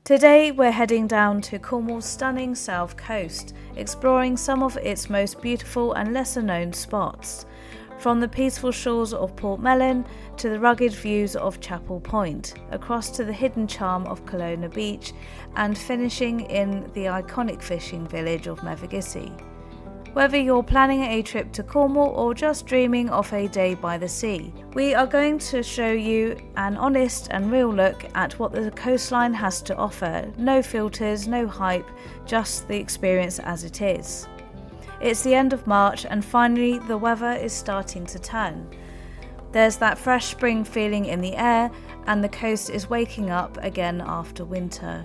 Today we're heading down to Cornwall's stunning south coast, exploring some of its most beautiful and lesser known spots. From the peaceful shores of Portmellon to the rugged views of Chapel Point, across to the hidden charm of Colona Beach, and finishing in the iconic fishing village of Mevagissey. Whether you're planning a trip to Cornwall or just dreaming of a day by the sea, we are going to show you an honest and real look at what the coastline has to offer. No filters, no hype, just the experience as it is. It's the end of March and finally the weather is starting to turn. There's that fresh spring feeling in the air and the coast is waking up again after winter.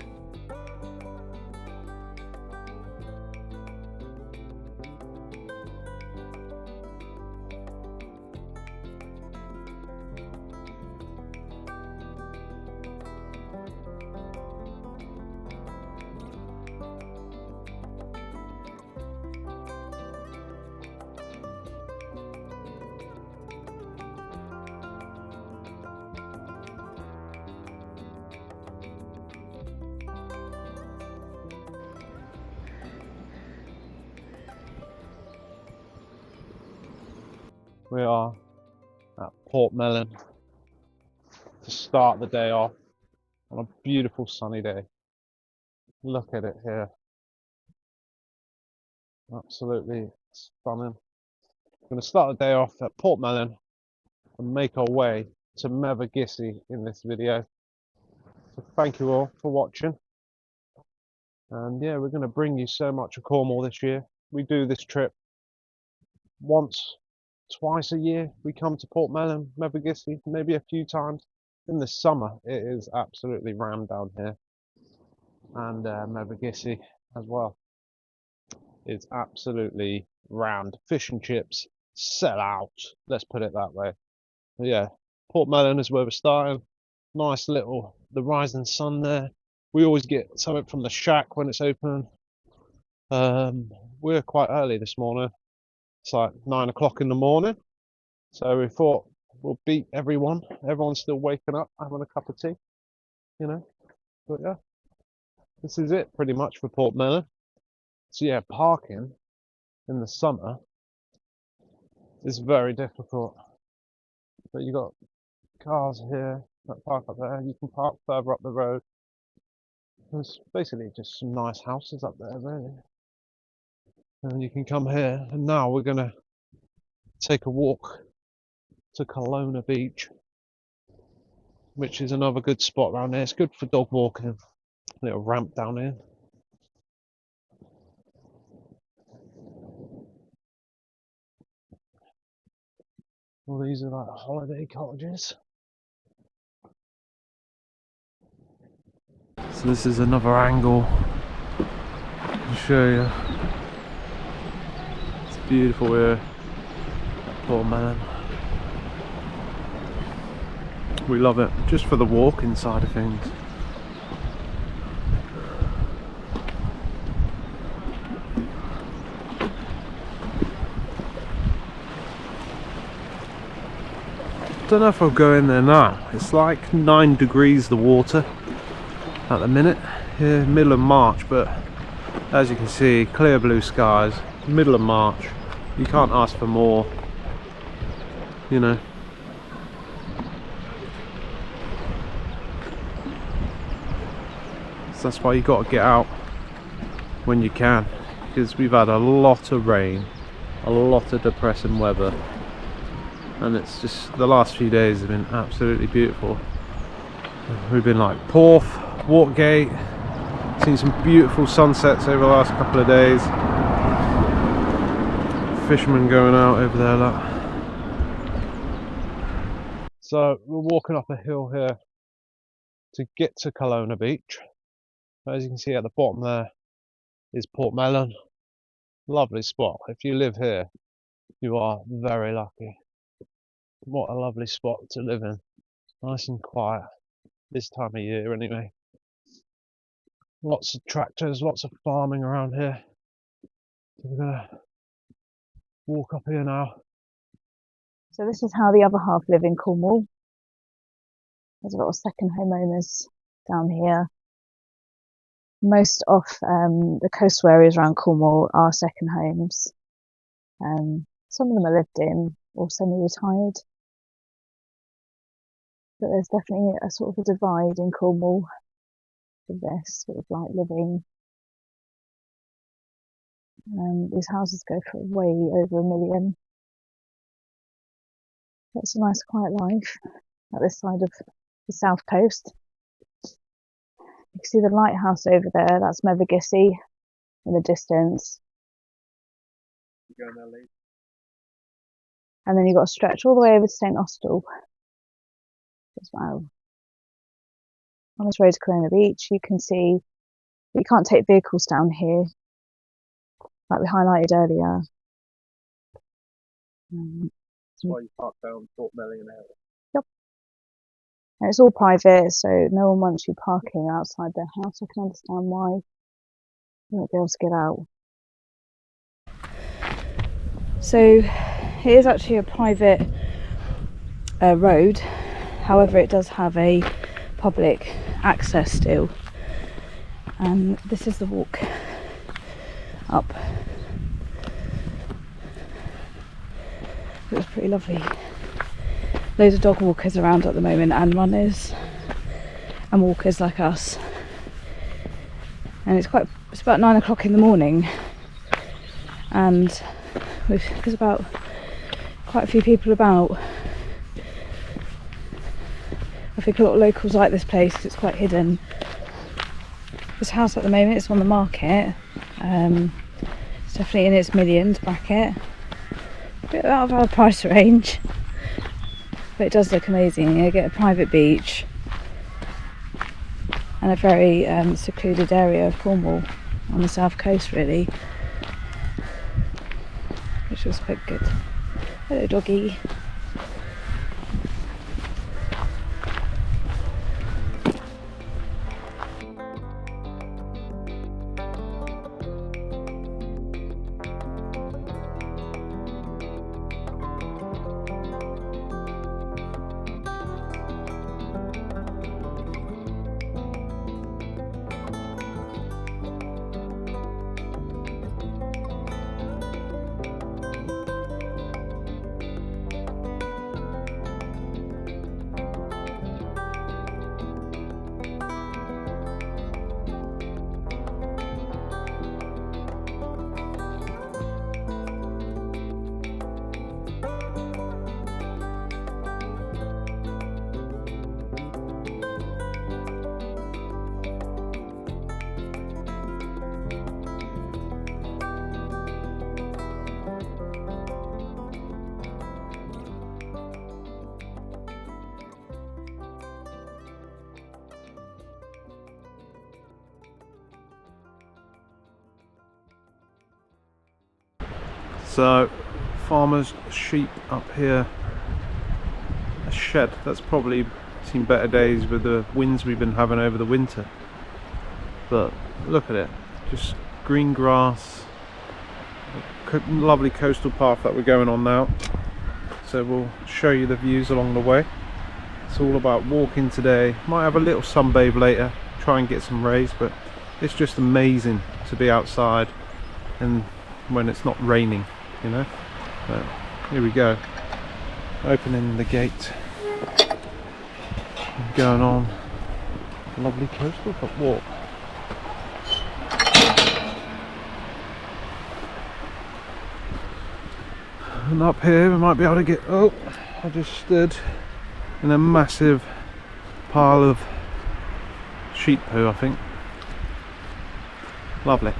We are at Portmellon to start the day off on a beautiful sunny day. Look at it here. Absolutely stunning. We're going to start the day off at Portmellon and make our way to Mevagissey in this video. So thank you all for watching. And yeah, we're going to bring you so much of Cornwall this year. We do this trip twice a year. We come to Portmellon, Mevagissey, maybe a few times. In the summer, it is absolutely rammed down here, and Mevagissey as well. It's absolutely rammed. Fish and chips sell out. Let's put it that way. But yeah, Portmellon is where we're starting. Nice little the rising sun there. We always get something from the shack when it's open. We're quite early this morning. It's like 9 o'clock in the morning, so we thought we'll beat everyone. Everyone's still waking up, having a cup of tea, you know. But yeah, this is it pretty much for Portmellon. So yeah, parking in the summer is very difficult. But you got cars here that park up there. You can park further up the road. There's basically just some nice houses up there, really. And you can come here, and now we're gonna take a walk to Colona Beach, which is another good spot around there. It's good for dog walking. Little ramp down here. Well, these are like holiday cottages. So this is another angle to show you. It's beautiful here at Portmellon. We love it, just for the walking side of things. Don't know if I'll go in there now. It's like 9 degrees the water at the minute, here middle of March, but as you can see, clear blue skies, middle of March. You can't ask for more, you know. So that's why you got to get out when you can, because we've had a lot of rain, a lot of depressing weather, and it's just the last few days have been absolutely beautiful. We've been like Porth, Watergate, seen some beautiful sunsets over the last couple of days. Fishermen going out over there, look. So we're walking up a hill here to get to Colona Beach. As you can see at the bottom there is Portmellon. Lovely spot. If you live here, you are very lucky. What a lovely spot to live in. Nice and quiet this time of year anyway. Lots of tractors, lots of farming around here. So we're gonna walk up here now. So this is how the other half live in Cornwall. There's a lot of second homeowners down here. most of the coastal areas around Cornwall are second homes. Some of them are lived in or semi-retired, but there's definitely a sort of a divide in Cornwall for this sort of like living. These houses go for way over $1 million. It's a nice quiet life at this side of the south coast. You can see the lighthouse over there, that's Mevagissey in the distance. And then you've got to stretch all the way over to St Austell as well. On this road to Colona Beach, you can see you can't take vehicles down here, like we highlighted earlier. That's why you park down Portmellon area. Yep. And it's all private, so no one wants you parking outside their house. I can understand why you won't be able to get out. So it is actually a private road, however it does have a public access still, and this is the walk up. It was pretty lovely. Loads of dog walkers around at the moment, and runners and walkers like us, and it's about 9 o'clock in the morning, and there's about quite a few people about. I think a lot of locals like this place because it's quite hidden. This house at the moment is on the market. It's definitely in its millions bracket. A bit out of our price range, but it does look amazing. You get a private beach and a very secluded area of Cornwall on the south coast, really, which was quite good. Hello, doggy. So, farmers' sheep up here. A shed that's probably seen better days with the winds we've been having over the winter. But look at it, just green grass, lovely coastal path that we're going on now. So we'll show you the views along the way. It's all about walking today. Might have a little sunbathe later, try and get some rays, but it's just amazing to be outside and when it's not raining, you know. So here we go, opening the gate, going on a lovely coastal walk. And up here we might be able to get, oh, I just stood in a massive pile of sheep poo, I think. Lovely.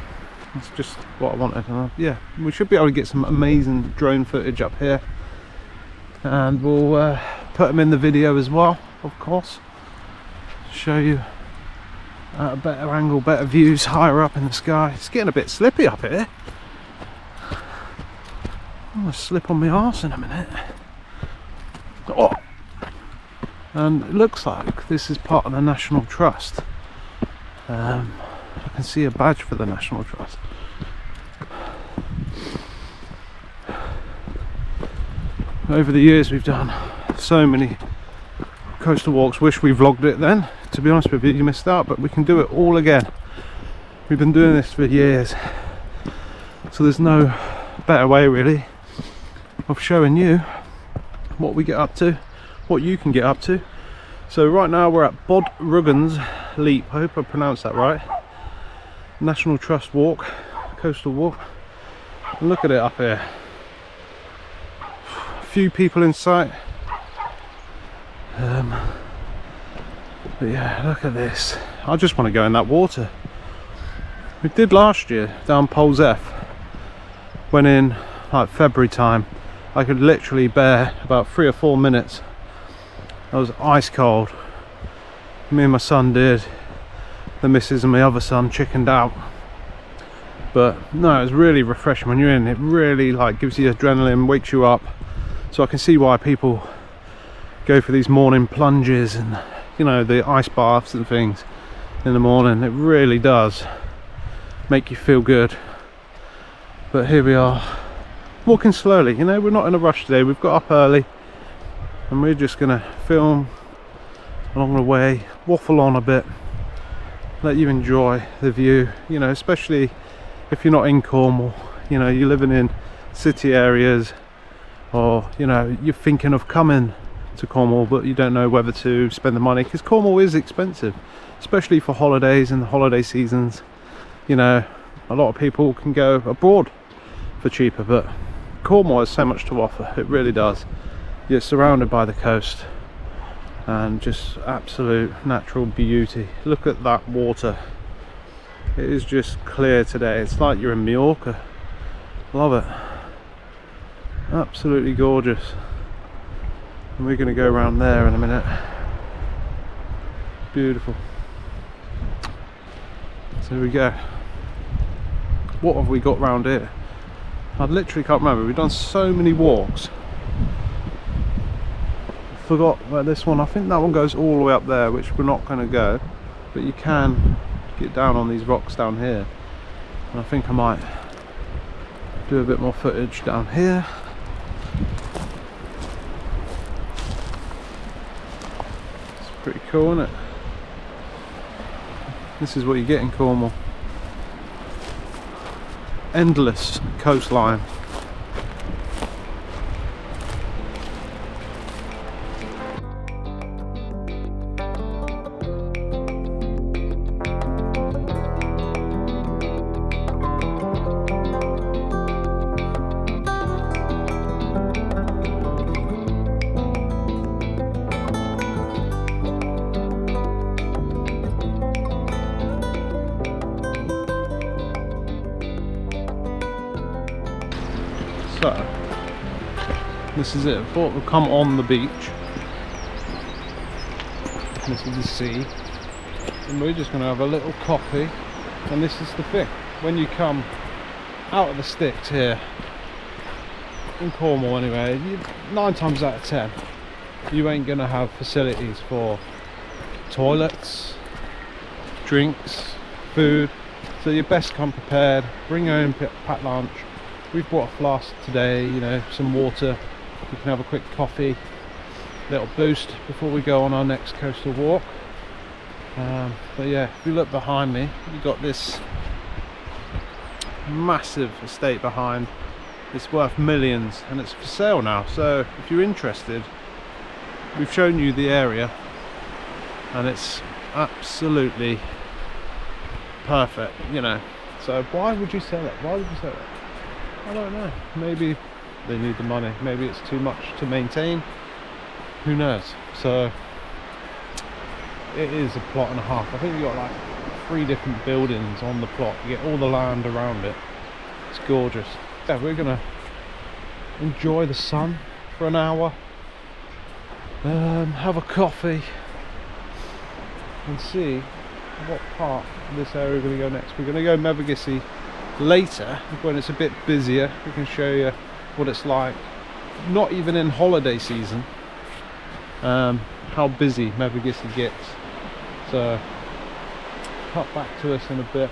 That's just what I wanted. Yeah, we should be able to get some amazing drone footage up here, and we'll put them in the video as well, of course. Show you at a better angle, better views higher up in the sky. It's getting a bit slippy up here. I'm gonna slip on my arse in a minute. Oh! And it looks like this is part of the National Trust. I can see a badge for the National Trust. Over the years we've done so many coastal walks. Wish we vlogged it then, to be honest with you. You missed out, but we can do it all again. We've been doing this for years, so there's no better way really of showing you what we get up to, what you can get up to. So right now we're at Bod Ruggins Leap, I hope I pronounced that right. National Trust walk, coastal walk. And look at it up here. A few people in sight. But yeah, look at this. I just want to go in that water. We did last year down Poles F. Went in like February time. I could literally bear about 3 or 4 minutes. I was ice cold. Me and my son did. The missus and my other son chickened out. But no, it was really refreshing when you're in. It really like gives you adrenaline, wakes you up. So I can see why people go for these morning plunges and, you know, the ice baths and things in the morning. It really does make you feel good. But here we are, walking slowly. You know, we're not in a rush today. We've got up early and we're just gonna film along the way, waffle on a bit, let you enjoy the view, you know, especially if you're not in Cornwall. You know, you're living in city areas, or you know, you're thinking of coming to Cornwall but you don't know whether to spend the money, because Cornwall is expensive, especially for holidays and the holiday seasons. You know, a lot of people can go abroad for cheaper, but Cornwall has so much to offer. It really does. You're surrounded by the coast and just absolute natural beauty. Look at that water. It is just clear today. It's like you're in Mallorca. Love it. Absolutely gorgeous. And we're going to go around there in a minute. Beautiful. So here we go. What have we got round here? I literally can't remember. We've done so many walks. I forgot where this one, I think that one goes all the way up there, which we're not going to go. But you can get down on these rocks down here. And I think I might do a bit more footage down here. Pretty cool, isn't it? This is what you get in Cornwall. Endless coastline. So, this is it. I thought we'd come on the beach. This is the sea. And we're just going to have a little coffee. And this is the thing. When you come out of the sticks here, in Cornwall anyway, 9 times out of 10, you ain't going to have facilities for toilets, drinks, food. So you best come prepared. Bring your own packed lunch. We've brought a flask today, you know, some water. You can have a quick coffee, little boost before we go on our next coastal walk. But yeah, if you look behind me, you've got this massive estate behind. It's worth millions and it's for sale now. So if you're interested, we've shown you the area and it's absolutely perfect, you know. So why would you sell it? Why would you sell it? I don't know. Maybe they need the money. Maybe it's too much to maintain. Who knows? So it is a plot and a half. I think you've got like 3 different buildings on the plot. You get all the land around it. It's gorgeous. Yeah, we're gonna enjoy the sun for an hour. Have a coffee and see what part of this area we're going to go next. We're going to go Mevagissey later when it's a bit busier. We can show you what it's like, not even in holiday season, how busy Mevagissey gets. So cut back to us in a bit.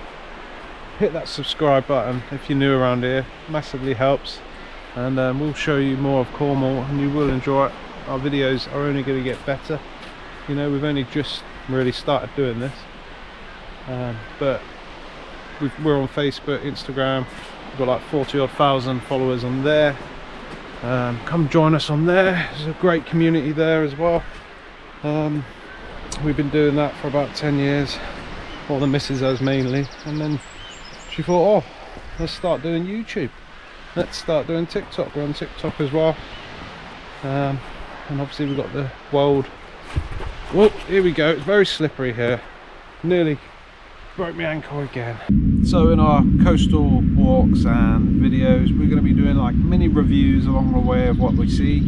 Hit that subscribe button if you're new around here, massively helps, and we'll show you more of Cornwall and you will enjoy it. Our videos are only going to get better, you know, we've only just really started doing this, but we're on Facebook, Instagram. We've got like 40 odd thousand followers on there. Come join us on there. There's a great community there as well. We've been doing that for about 10 years. Well, the missus has mainly, and then she thought, oh, let's start doing YouTube. Let's start doing TikTok. We're on TikTok as well. And obviously we've got the world. Well, here we go. It's very slippery here. Nearly broke my ankle again. So in our coastal walks and videos, we're going to be doing like mini reviews along the way of what we see.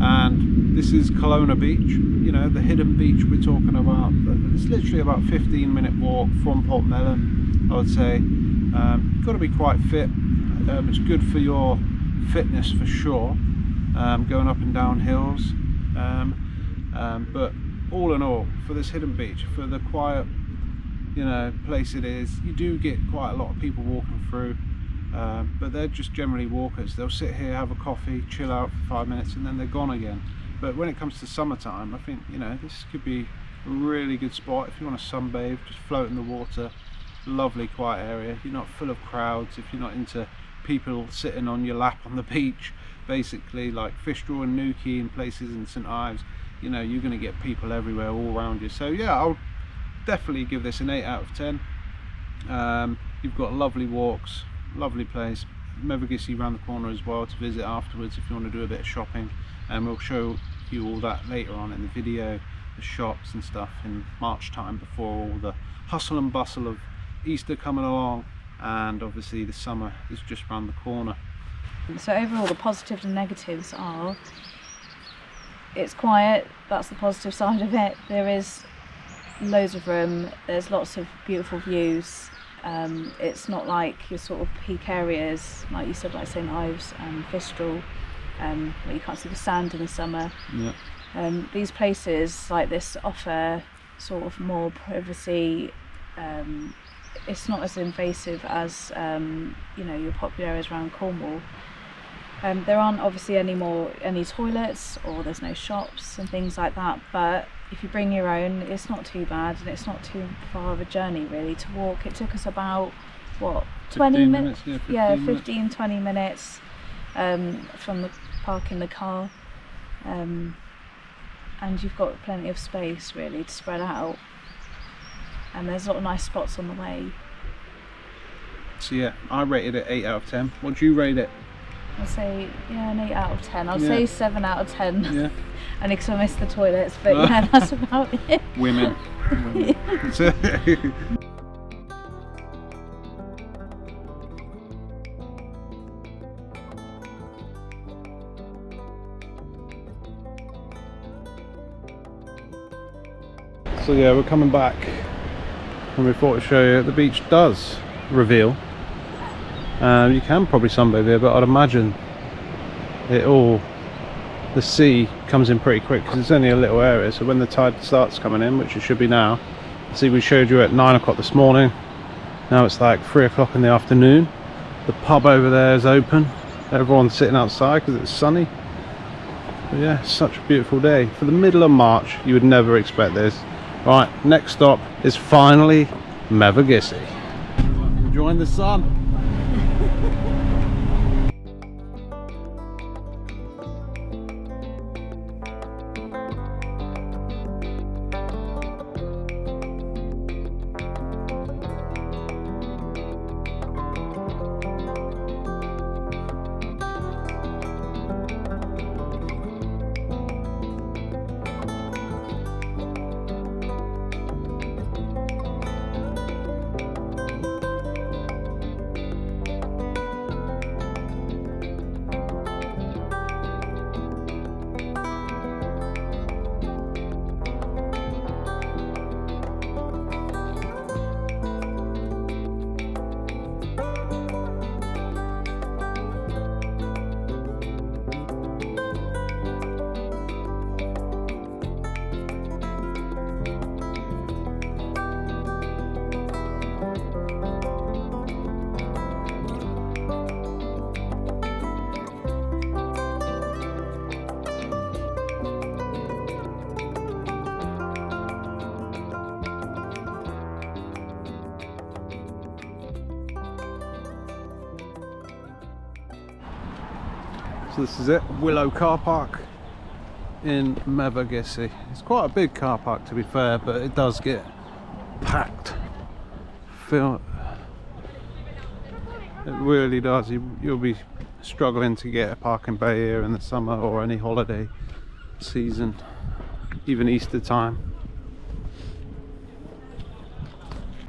And this is Colona Beach, you know, the hidden beach we're talking about. It's literally about 15-minute walk from Portmellon, I would say. You've got to be quite fit. It's good for your fitness for sure, going up and down hills. But all in all, for this hidden beach, for the quiet, you know, place it is, you do get quite a lot of people walking through, but they're just generally walkers. They'll sit here, have a coffee, chill out for 5 minutes, and then they're gone again. But when it comes to summertime, I think, you know, this could be a really good spot if you want to sunbathe, just float in the water. Lovely quiet area. You're not full of crowds. If you're not into people sitting on your lap on the beach, basically like Fistral and Newquay and places in St Ives, you know, you're going to get people everywhere all around you. So yeah, I'll definitely give this an 8 out of 10. You've got lovely walks, lovely place. Mevagissey around the corner as well to visit afterwards if you want to do a bit of shopping, and we'll show you all that later on in the video, the shops and stuff in March time, before all the hustle and bustle of Easter coming along, and obviously the summer is just around the corner. So overall, the positives and negatives are, it's quiet, that's the positive side of it. There is loads of room, there's lots of beautiful views. It's not like your sort of peak areas, like you said, like St Ives and Fistral, where you can't see the sand in the summer. Yeah. These places like this offer sort of more privacy. It's not as invasive as you know, your popular areas around Cornwall. There aren't obviously any toilets, or there's no shops and things like that, but if you bring your own, it's not too bad, and it's not too far of a journey really to walk. It took us about, what, 20 minutes? Yeah, 15-20 minutes from the parking the car, and you've got plenty of space really to spread out, and there's a lot of nice spots on the way. So yeah, I rated it 8 out of 10. What do you rate it? I'll say, yeah, an 8 out of 10. I'll say 7 out of 10. Yeah. Only because I missed the toilets, but yeah, that's about it. Women. So yeah, we're coming back, and we thought to show you the beach does reveal. You can probably sunbathe here, but I'd imagine the sea comes in pretty quick because it's only a little area. So when the tide starts coming in, which it should be now, see, we showed you at 9 o'clock this morning. Now it's like 3 o'clock in the afternoon. The pub over there is open. Everyone's sitting outside because it's sunny. But yeah, it's such a beautiful day for the middle of March. You would never expect this. Right, next stop is finally Mevagissey. Enjoying the sun. So this is it, Willow car park in Mevagissey. It's quite a big car park to be fair, but it does get packed. It really does. You'll be struggling to get a parking bay here in the summer or any holiday season, even Easter time.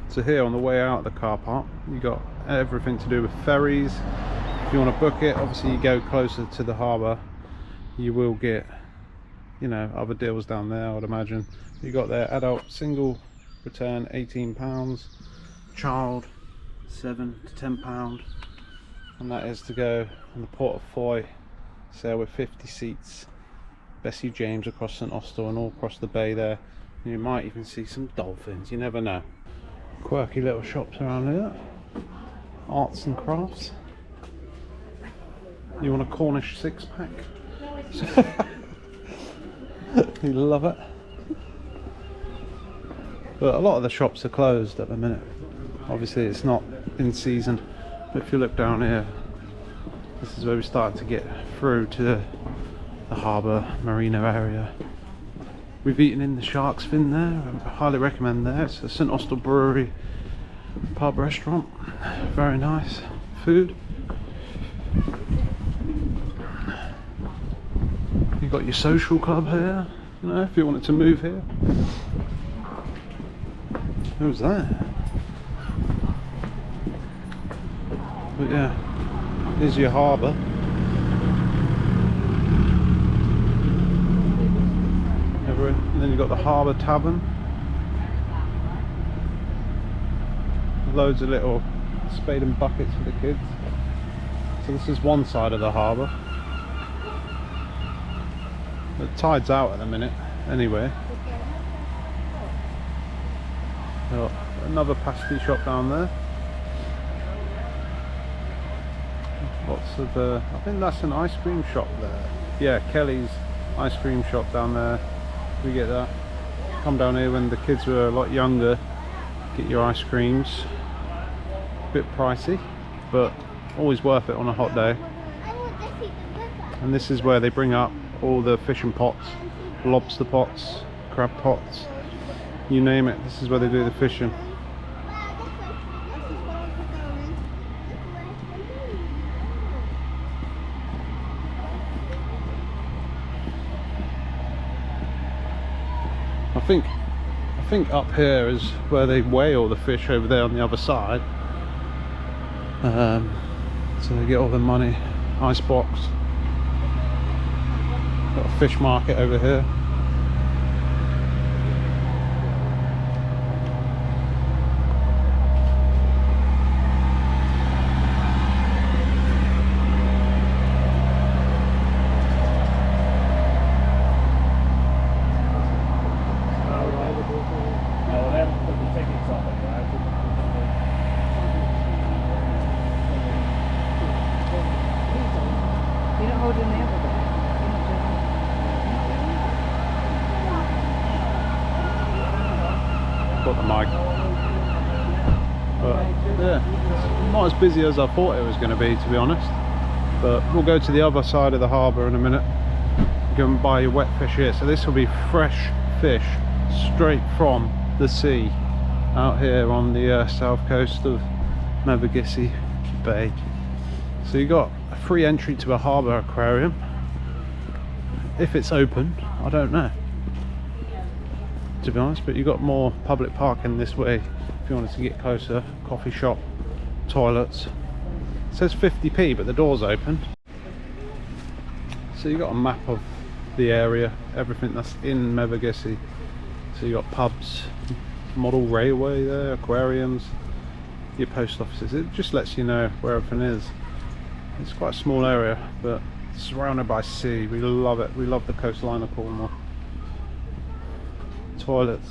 So here on the way out of the car park, you got everything to do with ferries. If you want to book it, obviously you go closer to the harbour, you will get, you know, other deals down there, I would imagine. You got their adult single return £18, child £7 to £10, and that is to go on the Port of Foy sail with 50 seats, Bessie James across St Austell and all across the bay there. You might even see some dolphins, you never know. Quirky little shops around here, arts and crafts. You want a Cornish six-pack? You love it. But a lot of the shops are closed at the minute. Obviously it's not in season, but if you look down here, this is where we start to get through to the harbour marina area. We've eaten in the Shark's Fin there. I highly recommend there. It's a St Austell Brewery pub restaurant. Very nice food. You've got your social club here, you know, if you wanted to move here. Who's that? But yeah, here's your harbour. And then you've got the Harbour Tavern. Loads of little spade and buckets for the kids. So this is one side of the harbour. The tide's out at the minute, anyway. Got another pasty shop down there. Lots of, I think that's an ice cream shop there. Yeah, Kelly's ice cream shop down there. We get that. Come down here when the kids were a lot younger, get your ice creams. Bit pricey, but always worth it on a hot day. And this is where they bring up all the fishing pots, lobster pots, crab pots, you name it. This is where they do the fishing. I think up here is where they weigh all the fish over there on the other side. So they get all the money. Ice box. Got a fish market over here. Got the mic. But yeah, it's not as busy as I thought it was going to be honest. But we'll go to the other side of the harbour in a minute. Go and buy your wet fish here. So this will be fresh fish straight from the sea out here on the south coast of Mevagissey Bay. So you got a free entry to a harbour aquarium. If it's open, I don't know, to be honest, but you've got more public parking this way if you wanted to get closer. Coffee shop, toilets. It says 50p, but the door's open. So you've got a map of the area, everything that's in Mevagissey. So you've got pubs, model railway there, aquariums, your post offices. It just lets you know where everything is. It's quite a small area, but surrounded by sea. We love it. We love the coastline of Cornwall. Toilets.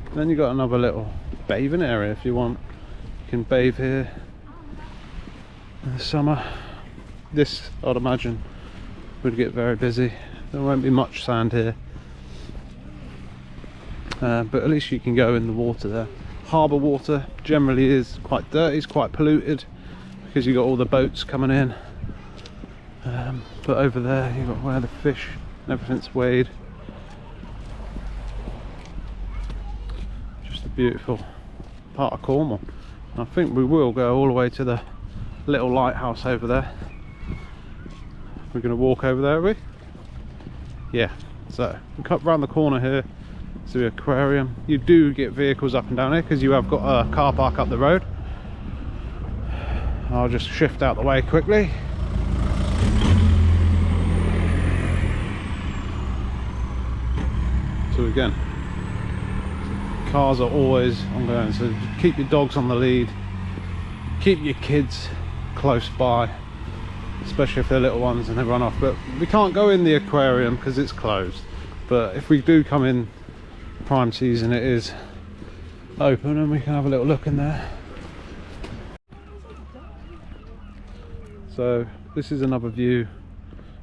And then you've got another little bathing area if you want. You can bathe here in the summer. This, I'd imagine, would get very busy. There won't be much sand here. But at least you can go in the water there. Harbour water generally is quite dirty, it's quite polluted because you've got all the boats coming in. But over there you've got where the fish and everything's weighed. Just a beautiful part of Cornwall. And I think we will go all the way to the little lighthouse over there. We're going to walk over there, are we? Yeah, so we cut round the corner here to the aquarium. You do get vehicles up and down here because you have got a car park up the road. I'll just shift out the way quickly. So again, cars are always ongoing, so keep your dogs on the lead, keep your kids close by, especially if they're little ones and they run off. But we can't go in the aquarium because it's closed, but if we do come in prime season, it is open and we can have a little look in there. So this is another view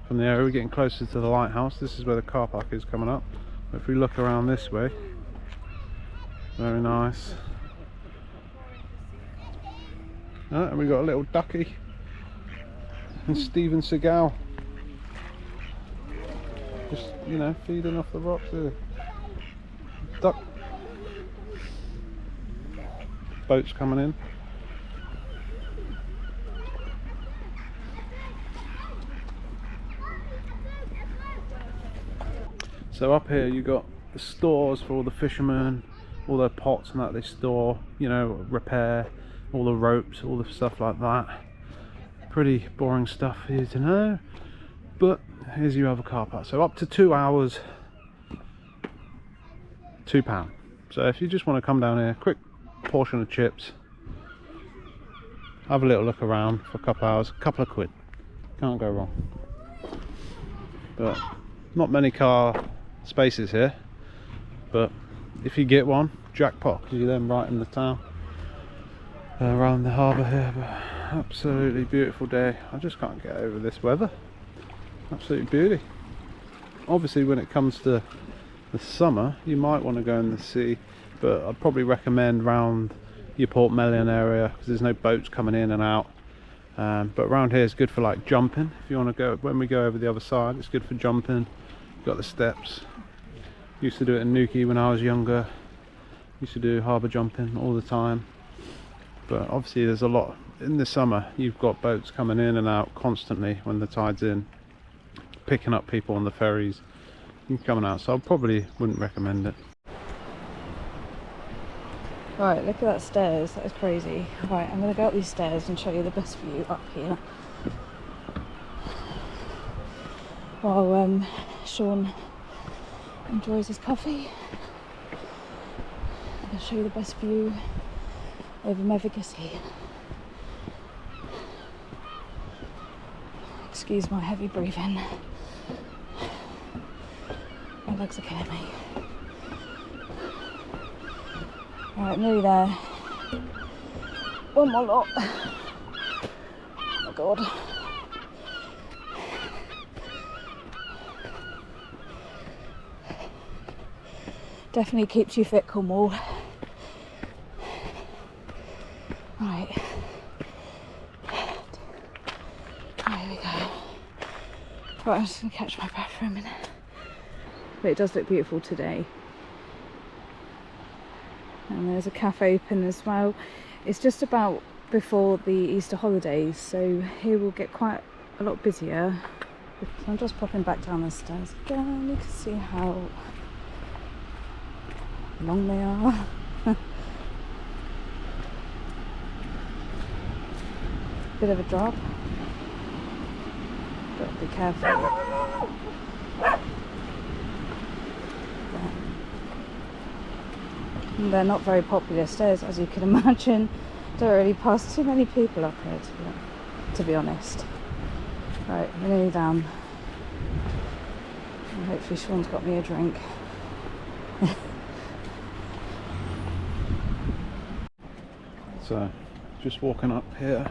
from the area. We're getting closer to the lighthouse. This is where the car park is coming up. If we look around this way, very nice. And we've got a little ducky and Steven Seagal just, you know, feeding off the rocks there. Duck. Boats coming in. So up here you got the stores for all the fishermen, all their pots and that they store, you know, repair, all the ropes, all the stuff like that. Pretty boring stuff for you to know, but here's your other car park. So up to 2 hours, £2. So if you just want to come down here, quick portion of chips, have a little look around for a couple hours, a couple of quid, can't go wrong. But not many car spaces here, but if you get one, jackpot, because you're then right in the town, around the harbour here. But absolutely beautiful day. I just can't get over this weather. Absolute beauty. Obviously when it comes to the summer you might want to go in the sea, but I'd probably recommend round your Portmellon area because there's no boats coming in and out. But around here is good for like jumping. If you want to go, when we go over the other side, it's good for jumping. You've got the steps. Used to do it in Newquay when I was younger. Used to do harbour jumping all the time. But obviously there's a lot in the summer. You've got boats coming in and out constantly when the tide's in, picking up people on the ferries and coming out. So I probably wouldn't recommend it. Right, look at that stairs, that is crazy. Right, I'm going to go up these stairs and show you the best view up here. While Sean enjoys his coffee, I'm going to show you the best view over Mevagissey. Excuse my heavy breathing. My legs are killing me. Alright, nearly there. One more lot. Oh my god. Definitely keeps you fit, Cornwall. Right. There we go. Right, I'm just going to catch my breath for a minute. But it does look beautiful today. And there's a cafe open as well. It's just about before the Easter holidays, so here will get quite a lot busier. So I'm just popping back down the stairs again. You can see how long they are. Bit of a drop. Got to be careful. They're not very popular stairs, as you can imagine. Don't really pass too many people up here, to be honest. Right, we're nearly down. And hopefully Sean's got me a drink. So, just walking up here,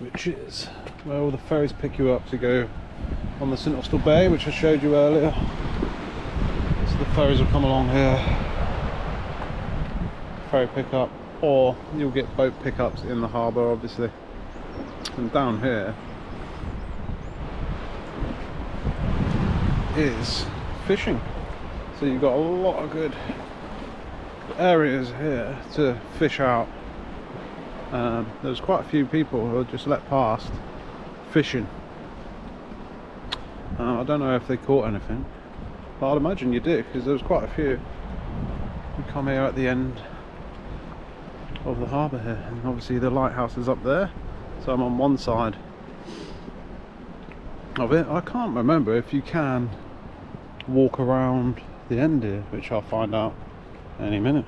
which is where all the ferries pick you up to go on the St Austell Bay, which I showed you earlier. So the ferries will come along here, ferry pickup, or you'll get boat pickups in the harbour obviously. And down here is fishing. So you've got a lot of good areas here to fish out. There's quite a few people who are just let past fishing. I don't know if they caught anything, but I'd imagine you did, because there was quite a few. We come here at the end of the harbour here, and obviously the lighthouse is up there, so I'm on one side of it. I can't remember if you can walk around the end here, which I'll find out any minute.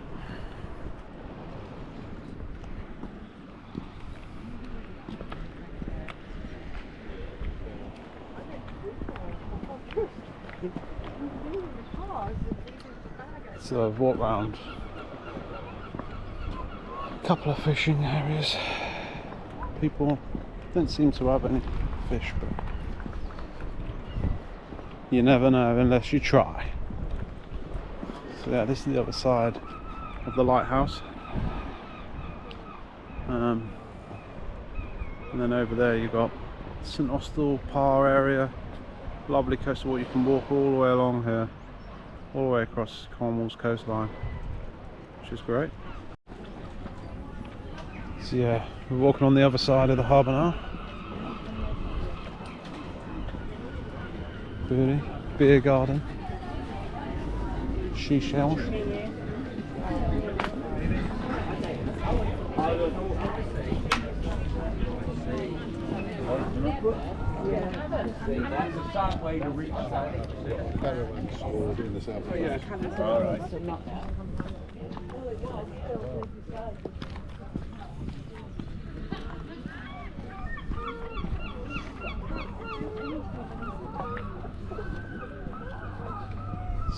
So I've walked round a couple of fishing areas. People don't seem to have any fish, but you never know unless you try. So yeah, this is the other side of the lighthouse. And then over there you've got St Austell Par area. Lovely coastal walk. You can walk all the way along here, all the way across Cornwall's coastline, which is great. So yeah, we're walking on the other side of the harbour now. Beauty, beer garden, seashells.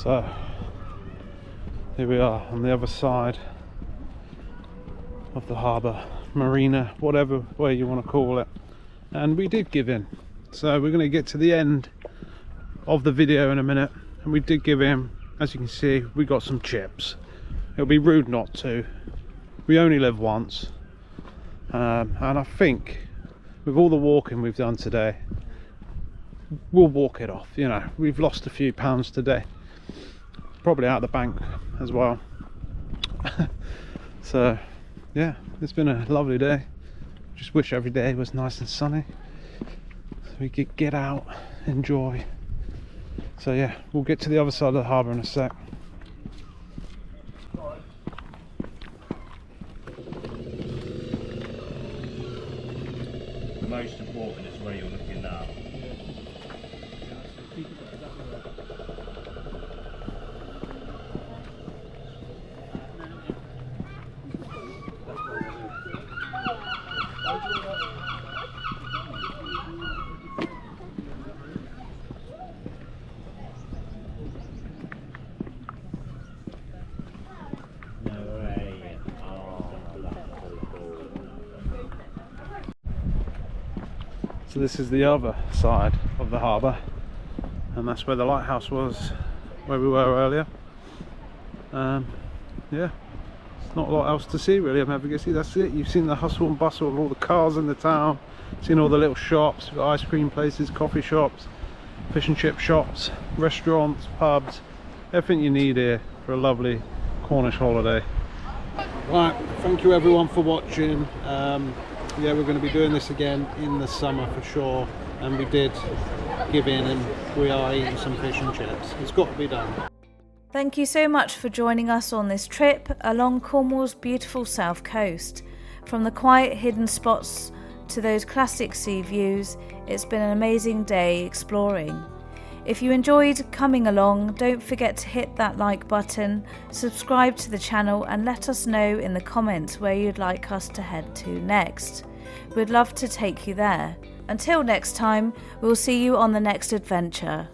So here we are on the other side of the harbour, marina, whatever way you want to call it, and we did give in. So we're going to get to the end of the video in a minute, and we did give in. As you can see, we got some chips. It'll be rude not to. We only live once, and I think with all the walking we've done today, we'll walk it off. You know, we've lost a few pounds today, probably out of the bank as well. So yeah, it's been a lovely day. Just wish every day was nice and sunny so we could get out, enjoy. So yeah, we'll get to the other side of the harbour in a sec. The most important is where you're looking now. So this is the other side of the harbour, and that's where the lighthouse was, where we were earlier. Yeah, it's not a lot else to see really at Mevagissey. That's it. You've seen the hustle and bustle of all the cars in the town, seen all the little shops. We've got ice cream places, coffee shops, fish and chip shops, restaurants, pubs, everything you need here for a lovely Cornish holiday. Right, thank you everyone for watching. Yeah, we're going to be doing this again in the summer for sure, and we did give in and we are eating some fish and chips. It's got to be done. Thank you so much for joining us on this trip along Cornwall's beautiful south coast. From the quiet hidden spots to those classic sea views, it's been an amazing day exploring. If you enjoyed coming along, don't forget to hit that like button, subscribe to the channel and let us know in the comments where you'd like us to head to next. We'd love to take you there. Until next time, we'll see you on the next adventure.